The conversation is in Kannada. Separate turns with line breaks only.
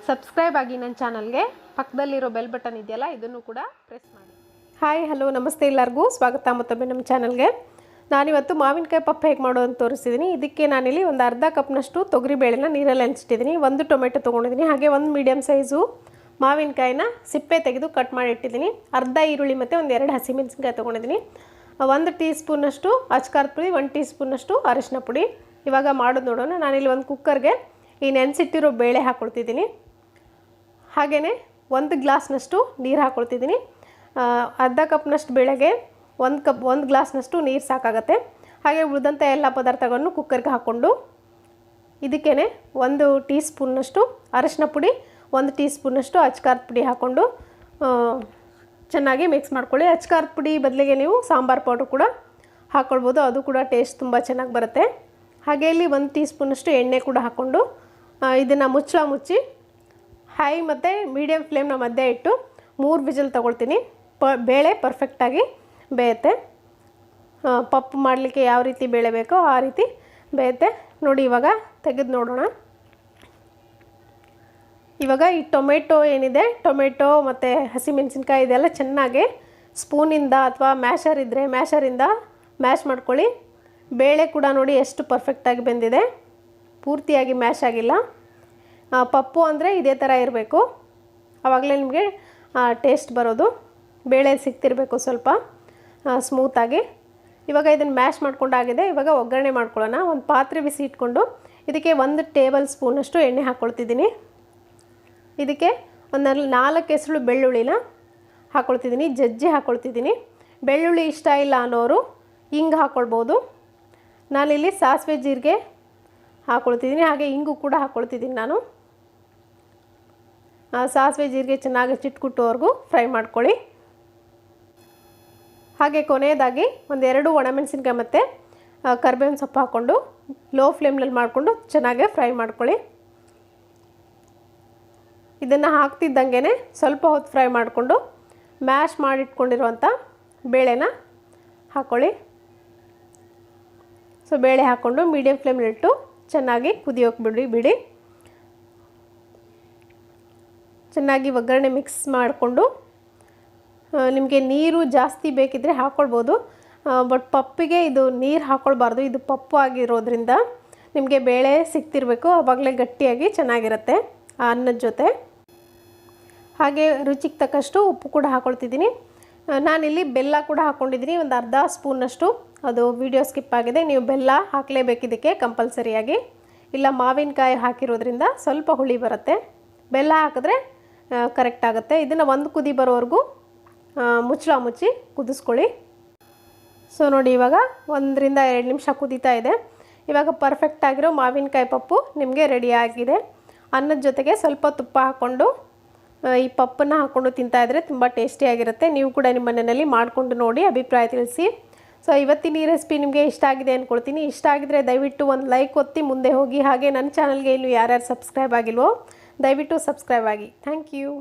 ಸಬ್ಸ್ಕ್ರೈಬ್ ಆಗಿ ನನ್ನ ಚಾನಲ್ಗೆ. ಪಕ್ಕದಲ್ಲಿರೋ ಬೆಲ್ ಬಟನ್ ಇದೆಯಲ್ಲ, ಇದನ್ನು ಕೂಡ ಪ್ರೆಸ್ ಮಾಡಿ. ಹಾಯ್, ಹಲೋ, ನಮಸ್ತೆ, ಎಲ್ಲರಿಗೂ ಸ್ವಾಗತ ಮತ್ತೊಮ್ಮೆ ನಮ್ಮ ಚಾನಲ್ಗೆ. ನಾನಿವತ್ತು ಮಾವಿನಕಾಯಿ ಪಪ್ಪು ಹೇಗೆ ಮಾಡೋದು ತೋರಿಸ್ತಿದ್ದೀನಿ. ಇದಕ್ಕೆ ನಾನಿಲ್ಲಿ ಒಂದು ಅರ್ಧ ಕಪ್ನಷ್ಟು ತೊಗರಿಬೇಳೆನ ನೀರಲ್ಲಿ ನೆನೆಸಿಟ್ಟಿದ್ದೀನಿ. ಒಂದು ಟೊಮೆಟೊ ತೊಗೊಂಡಿದ್ದೀನಿ. ಹಾಗೆ ಒಂದು ಮೀಡಿಯಮ್ ಸೈಜು ಮಾವಿನಕಾಯಿನ ಸಿಪ್ಪೆ ತೆಗೆದು ಕಟ್ ಮಾಡಿ ಇಟ್ಟಿದ್ದೀನಿ. ಅರ್ಧ ಈರುಳ್ಳಿ ಮತ್ತು ಒಂದು 2 ಹಸಿಮೆಣಸಿನ್ಕಾಯಿ ತೊಗೊಂಡಿದ್ದೀನಿ. 1 ಟೀ ಸ್ಪೂನಷ್ಟು ಅಚ್ಕಾರದ ಪುಡಿ, 1 ಟೀ ಸ್ಪೂನಷ್ಟು ಅರಿಶಿನ ಪುಡಿ. ಇವಾಗ ಮಾಡೋದು ನೋಡೋಣ. ನಾನಿಲ್ಲಿ ಒಂದು ಕುಕ್ಕರ್ಗೆ ಈ ನೆನೆಸಿಟ್ಟಿರೋ ಬೇಳೆ ಹಾಕ್ಕೊಳ್ತಿದ್ದೀನಿ. ಹಾಗೆಯೇ 1 ಗ್ಲಾಸ್ನಷ್ಟು ನೀರು ಹಾಕ್ಕೊಳ್ತಿದ್ದೀನಿ. ಅರ್ಧ ಕಪ್ನಷ್ಟು ಬೇಳೆಗೆ 1 ಗ್ಲಾಸ್ನಷ್ಟು ನೀರು ಸಾಕಾಗತ್ತೆ. ಹಾಗೆ ಉಳಿದಂಥ ಎಲ್ಲ ಪದಾರ್ಥಗಳನ್ನು ಕುಕ್ಕರ್ಗೆ ಹಾಕ್ಕೊಂಡು ಇದಕ್ಕೇ 1 ಟೀ ಸ್ಪೂನ್ನಷ್ಟು ಅರಿಶಿನ ಪುಡಿ, 1 ಟೀ ಸ್ಪೂನಷ್ಟು ಅಚ್ಕಾರದ ಪುಡಿ ಹಾಕ್ಕೊಂಡು ಚೆನ್ನಾಗಿ ಮಿಕ್ಸ್ ಮಾಡ್ಕೊಳ್ಳಿ. ಅಚ್ಕಾರದ ಪುಡಿ ಬದಲಿಗೆ ನೀವು ಸಾಂಬಾರು ಪೌಡ್ರ್ ಕೂಡ ಹಾಕ್ಕೊಳ್ಬೋದು, ಅದು ಕೂಡ ಟೇಸ್ಟ್ ತುಂಬ ಚೆನ್ನಾಗಿ ಬರುತ್ತೆ. ಹಾಗೆ ಇಲ್ಲಿ 1 ಟೀ ಸ್ಪೂನಷ್ಟು ಎಣ್ಣೆ ಕೂಡ ಹಾಕ್ಕೊಂಡು ಇದನ್ನು ಮುಚ್ಚಿ ಹೈ ಮತ್ತು ಮೀಡಿಯಮ್ ಫ್ಲೇಮ್ನ ಮಧ್ಯೆ ಇಟ್ಟು 3 ವಿಜಿಲ್ ತೊಗೊಳ್ತೀನಿ. ಬೇಳೆ ಪರ್ಫೆಕ್ಟಾಗಿ ಬೇಯುತ್ತೆ. ಪಪ್ಪು ಮಾಡಲಿಕ್ಕೆ ಯಾವ ರೀತಿ ಬೇಳೆ ಬೇಕೋ ಆ ರೀತಿ ಬೇಯುತ್ತೆ ನೋಡಿ. ಇವಾಗ ತೆಗೆದು ನೋಡೋಣ. ಇವಾಗ ಈ ಟೊಮೆಟೊ ಏನಿದೆ, ಟೊಮೆಟೊ ಮತ್ತು ಹಸಿಮೆಣಸಿನ್ಕಾಯಿ ಇದೆಲ್ಲ ಚೆನ್ನಾಗಿ ಸ್ಪೂನಿಂದ ಅಥವಾ ಮ್ಯಾಶರ್ ಇದ್ದರೆ ಮ್ಯಾಶರಿಂದ ಮ್ಯಾಶ್ ಮಾಡ್ಕೊಳ್ಳಿ. ಬೇಳೆ ಕೂಡ ನೋಡಿ ಎಷ್ಟು ಪರ್ಫೆಕ್ಟಾಗಿ ಬೆಂದಿದೆ, ಪೂರ್ತಿಯಾಗಿ ಮ್ಯಾಶ್ ಆಗಿಲ್ಲ. ಪಪ್ಪು ಅಂದರೆ ಇದೇ ಥರ ಇರಬೇಕು, ಆವಾಗಲೇ ನಿಮಗೆ ಟೇಸ್ಟ್ ಬರೋದು. ಬೇಳೆ ಸಿಗ್ತಿರಬೇಕು ಸ್ವಲ್ಪ ಸ್ಮೂತಾಗಿ. ಇವಾಗ ಇದನ್ನು ಮ್ಯಾಶ್ ಮಾಡ್ಕೊಂಡಾಗಿದೆ. ಇವಾಗ ಒಗ್ಗರಣೆ ಮಾಡ್ಕೊಳ್ಳೋಣ. ಒಂದು ಪಾತ್ರೆ ಬಿಸಿ ಇಟ್ಕೊಂಡು ಇದಕ್ಕೆ 1 ಟೇಬಲ್ ಸ್ಪೂನಷ್ಟು ಎಣ್ಣೆ ಹಾಕ್ಕೊಳ್ತಿದ್ದೀನಿ. ಇದಕ್ಕೆ ಒಂದು 4 ಎಸಳು ಬೆಳ್ಳುಳ್ಳಿನ ಹಾಕ್ಕೊಳ್ತಿದ್ದೀನಿ, ಜಜ್ಜಿ ಹಾಕ್ಕೊಳ್ತಿದ್ದೀನಿ. ಬೆಳ್ಳುಳ್ಳಿ ಇಷ್ಟ ಇಲ್ಲ ಅನ್ನೋರು ಹಿಂಗೆ ಹಾಕ್ಕೊಳ್ಬೋದು. ನಾನಿಲ್ಲಿ ಸಾಸಿವೆ ಜೀರಿಗೆ ಹಾಕ್ಕೊಳ್ತಿದ್ದೀನಿ, ಹಾಗೆ ಇಂಗು ಕೂಡ ಹಾಕ್ಕೊಳ್ತಿದ್ದೀನಿ ನಾನು. ಸಾಸಿವೆ ಜೀರಿಗೆ ಚೆನ್ನಾಗಿ ಚಿಟ್ಕುಟ್ಟೋವರೆಗೂ ಫ್ರೈ ಮಾಡ್ಕೊಳ್ಳಿ. ಹಾಗೆ ಕೊನೆಯದಾಗಿ 2 ಒಣಮೆಣಸಿನ್ಕಾಯಿ ಮತ್ತು ಕರಿಬೇವಿನ ಸೊಪ್ಪು ಹಾಕ್ಕೊಂಡು ಲೋ ಫ್ಲೇಮ್ನಲ್ಲಿ ಮಾಡಿಕೊಂಡು ಚೆನ್ನಾಗಿ ಫ್ರೈ ಮಾಡ್ಕೊಳ್ಳಿ. ಇದನ್ನು ಹಾಕ್ತಿದ್ದಂಗೆ ಸ್ವಲ್ಪ ಹೊತ್ತು ಫ್ರೈ ಮಾಡಿಕೊಂಡು ಮ್ಯಾಶ್ ಮಾಡಿಟ್ಕೊಂಡಿರುವಂಥ ಬೇಳೆನ ಹಾಕ್ಕೊಳ್ಳಿ. ಸೊ ಬೇಳೆ ಹಾಕ್ಕೊಂಡು ಮೀಡಿಯಮ್ ಫ್ಲೇಮ್ನಲ್ಲಿಟ್ಟು ಚೆನ್ನಾಗಿ ಕುದಿಯೋಕೆ ಬಿಡಿ. ಚೆನ್ನಾಗಿ ಒಗ್ಗರಣೆ ಮಿಕ್ಸ್ ಮಾಡಿಕೊಂಡು ನಿಮಗೆ ನೀರು ಜಾಸ್ತಿ ಬೇಕಿದ್ದರೆ ಹಾಕ್ಕೊಳ್ಬೋದು. ಬಟ್ ಪಪ್ಪಿಗೆ ಇದು ನೀರು ಹಾಕ್ಕೊಳ್ಬಾರ್ದು. ಇದು ಪಪ್ಪು ಆಗಿರೋದ್ರಿಂದ ನಿಮಗೆ ಬೇಳೆ ಸಿಗ್ತಿರಬೇಕು, ಆವಾಗಲೇ ಗಟ್ಟಿಯಾಗಿ ಚೆನ್ನಾಗಿರುತ್ತೆ ಆ ಅನ್ನದ ಜೊತೆ. ಹಾಗೆ ರುಚಿಗೆ ತಕ್ಕಷ್ಟು ಉಪ್ಪು ಕೂಡ ಹಾಕ್ಕೊಳ್ತಿದ್ದೀನಿ. ನಾನಿಲ್ಲಿ ಬೆಲ್ಲ ಕೂಡ ಹಾಕ್ಕೊಂಡಿದ್ದೀನಿ, ಒಂದು ಅರ್ಧ ಸ್ಪೂನಷ್ಟು. ಅದು ವಿಡಿಯೋ ಸ್ಕಿಪ್ ಆಗಿದೆ. ನೀವು ಬೆಲ್ಲ ಹಾಕಲೇಬೇಕಿದ್ದಕ್ಕೆ ಕಂಪಲ್ಸರಿಯಾಗಿ. ಇಲ್ಲ ಮಾವಿನಕಾಯಿ ಹಾಕಿರೋದ್ರಿಂದ ಸ್ವಲ್ಪ ಹುಳಿ ಬರುತ್ತೆ, ಬೆಲ್ಲ ಹಾಕಿದ್ರೆ ಕರೆಕ್ಟ್ ಆಗುತ್ತೆ. ಇದನ್ನು 1 ಕುದಿ ಬರೋವರೆಗೂ ಮುಚ್ಚಿ ಕುದಿಸ್ಕೊಳ್ಳಿ. ಸೊ ನೋಡಿ, ಇವಾಗ 1 ರಿಂದ 2 ನಿಮಿಷ ಕುದೀತಾ ಇದೆ. ಇವಾಗ ಪರ್ಫೆಕ್ಟ್ ಆಗಿರೋ ಮಾವಿನಕಾಯಿ ಪಪ್ಪು ನಿಮಗೆ ರೆಡಿಯಾಗಿದೆ. ಅನ್ನದ ಜೊತೆಗೆ ಸ್ವಲ್ಪ ತುಪ್ಪ ಹಾಕ್ಕೊಂಡು ಈ ಪಪ್ಪನ್ನು ಹಾಕ್ಕೊಂಡು ತಿಂತಾಯಿದ್ರೆ ತುಂಬ ಟೇಸ್ಟಿಯಾಗಿರುತ್ತೆ. ನೀವು ಕೂಡ ನಿಮ್ಮ ಮನೆಯಲ್ಲಿ ಮಾಡಿಕೊಂಡು ನೋಡಿ ಅಭಿಪ್ರಾಯ ತಿಳಿಸಿ. ಸೊ ಇವತ್ತಿನ ಈ ರೆಸಿಪಿ ನಿಮಗೆ ಇಷ್ಟ ಆಗಿದೆ ಅಂದ್ಕೊಳ್ತೀನಿ. ಇಷ್ಟ ಆಗಿದರೆ ದಯವಿಟ್ಟು ಒಂದು ಲೈಕ್ ಒತ್ತಿ ಮುಂದೆ ಹೋಗಿ. ಹಾಗೆ ನನ್ನ ಚಾನಲ್ಗೆ ಇನ್ನು ಯಾರ್ಯಾರು ಸಬ್ಸ್ಕ್ರೈಬ್ ಆಗಿಲ್ವೋ ದಯವಿಟ್ಟು ಸಬ್ಸ್ಕ್ರೈಬ್ ಆಗಿ. Thank you.